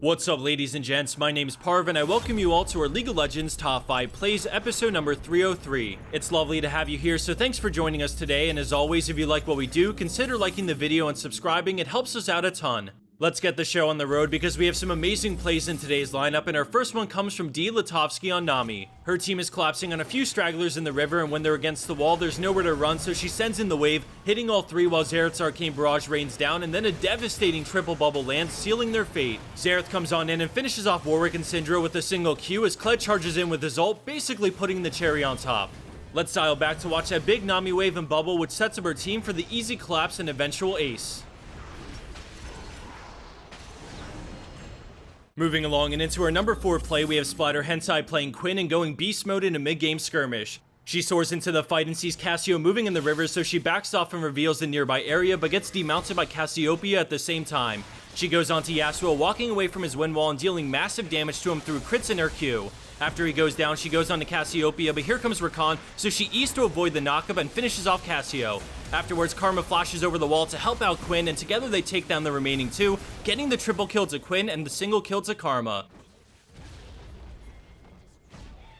What's up, ladies and gents? My name is Parv and I welcome you all to our League of Legends Top 5 Plays episode number 303. It's lovely to have you here, so thanks for joining us today, and as always, if you like what we do, consider liking the video and subscribing. It helps us out a ton. Let's get the show on the road because we have some amazing plays in today's lineup, and our first one comes from DLitovski on Nami. Her team is collapsing on a few stragglers in the river, and when they're against the wall, there's nowhere to run, so she sends in the wave, hitting all three while Xayah's arcane barrage rains down, and then a devastating triple bubble lands, sealing their fate. Xayah comes on in and finishes off Warwick and Syndra with a single Q as Kled charges in with his ult, basically putting the cherry on top. Let's dial back to watch that big Nami wave and bubble, which sets up her team for the easy collapse and eventual ace. Moving along and into our number 4 play, we have Splatter Hentai playing Quinn and going beast mode in a mid-game skirmish. She soars into the fight and sees Cassio moving in the river, so she backs off and reveals the nearby area, but gets demounted by Cassiopeia at the same time. She goes onto Yasuo, walking away from his wind wall and dealing massive damage to him through crits in her Q. After he goes down, she goes on to Cassiopeia, but here comes Rakan, so she E's to avoid the knockup and finishes off Cassio. Afterwards, Karma flashes over the wall to help out Quinn, and together they take down the remaining two, getting the triple kill to Quinn and the single kill to Karma.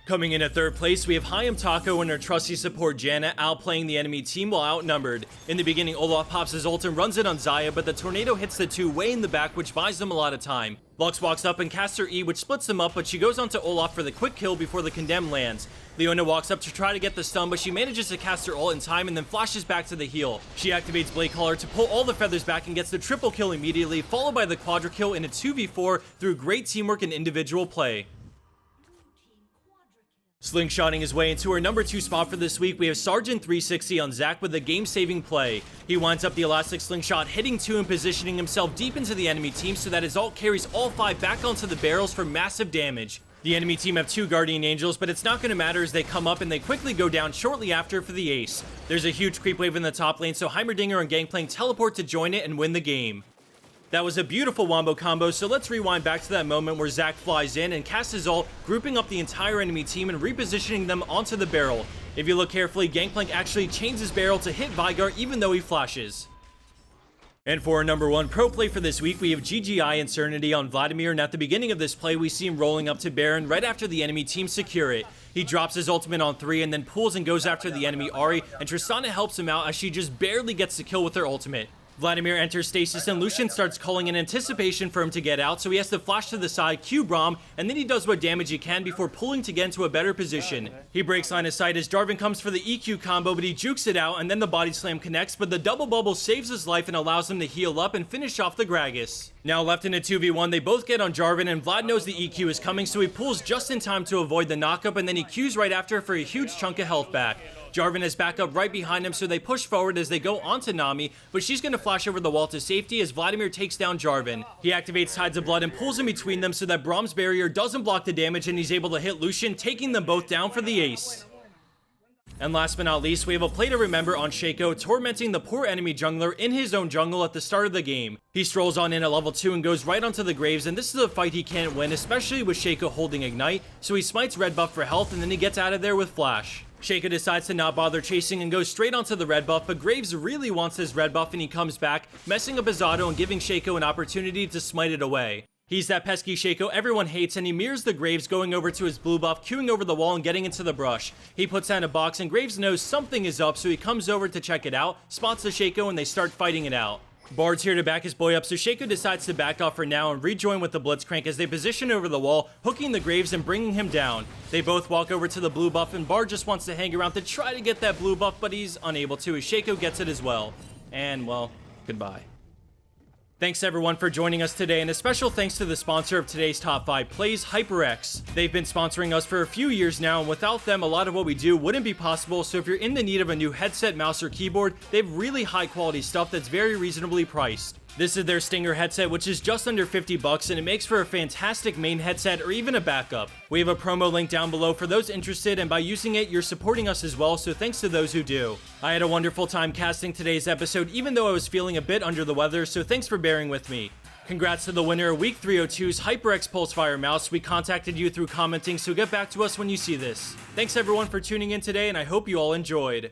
Coming in at third place, we have Taco and her trusty support Janna outplaying the enemy team while outnumbered. In the beginning, Olaf pops his ult and runs it on Xayah, but the tornado hits the two way in the back, which buys them a lot of time. Lux walks up and casts her E, which splits them up, but she goes on to Olaf for the quick kill before the condemn lands. Leona walks up to try to get the stun, but she manages to cast her ult in time and then flashes back to the heal. She activates Blade Caller to pull all the feathers back and gets the triple kill immediately, followed by the quadra kill in a 2v4 through great teamwork and individual play. Slingshotting his way into our number 2 spot for this week, we have Sergeant 360 on Zac with a game-saving play. He winds up the elastic slingshot, hitting 2 and positioning himself deep into the enemy team so that his ult carries all 5 back onto the barrels for massive damage. The enemy team have 2 Guardian Angels, but it's not going to matter as they come up and they quickly go down shortly after for the ace. There's a huge creep wave in the top lane, so Heimerdinger and Gangplank teleport to join it and win the game. That was a beautiful wombo combo, so let's rewind back to that moment where Zac flies in and casts his ult, grouping up the entire enemy team and repositioning them onto the barrel. If you look carefully, Gangplank actually chains his barrel to hit Veigar even though he flashes. And for our number 1 pro play for this week, we have GGI insernity on Vladimir, and at the beginning of this play, we see him rolling up to Baron right after the enemy team secure it. He drops his ultimate on 3 and then pulls and goes after the enemy Ahri, and Tristana helps him out as she just barely gets the kill with her ultimate. Vladimir enters stasis and Lucian starts calling in anticipation for him to get out, so he has to flash to the side, Q Braum, and then he does what damage he can before pulling to get into a better position. He breaks line of sight as Jarvan comes for the EQ combo, but he jukes it out and then the body slam connects, but the double bubble saves his life and allows him to heal up and finish off the Gragas. Now left in a 2v1, they both get on Jarvan and Vlad knows the EQ is coming, so he pulls just in time to avoid the knockup and then he Qs right after for a huge chunk of health back. Jarvan is back up right behind him, so they push forward as they go onto Nami, but she's going to flash over the wall to safety as Vladimir takes down Jarvan. He activates Tides of Blood and pulls in between them so that Braum's barrier doesn't block the damage and he's able to hit Lucian, taking them both down for the ace. And last but not least, we have a play to remember on Shaco, tormenting the poor enemy jungler in his own jungle at the start of the game. He strolls on in at level 2 and goes right onto the Graves, and this is a fight he can't win, especially with Shaco holding Ignite, so he smites red buff for health and then he gets out of there with Flash. Shaco decides to not bother chasing and goes straight onto the red buff, but Graves really wants his red buff and he comes back, messing up his auto and giving Shaco an opportunity to smite it away. He's that pesky Shaco everyone hates, and he mirrors the Graves going over to his blue buff, queuing over the wall and getting into the brush. He puts down a box and Graves knows something is up, so he comes over to check it out, spots the Shaco and they start fighting it out. Bard's here to back his boy up, so Shaco decides to back off for now and rejoin with the Blitzcrank as they position over the wall, hooking the Graves and bringing him down. They both walk over to the blue buff and Bard just wants to hang around to try to get that blue buff, but he's unable to as Shaco gets it as well. And, well, goodbye. Thanks everyone for joining us today, and a special thanks to the sponsor of today's top 5 plays, HyperX. They've been sponsoring us for a few years now, and without them, a lot of what we do wouldn't be possible, so if you're in the need of a new headset, mouse, or keyboard, they have really high quality stuff that's very reasonably priced. This is their Stinger headset, which is just under 50 bucks, and it makes for a fantastic main headset or even a backup. We have a promo link down below for those interested, and by using it, you're supporting us as well, so thanks to those who do. I had a wonderful time casting today's episode, even though I was feeling a bit under the weather, so thanks for bearing with me. Congrats to the winner of Week 302's HyperX Pulsefire Mouse. We contacted you through commenting, so get back to us when you see this. Thanks everyone for tuning in today, and I hope you all enjoyed.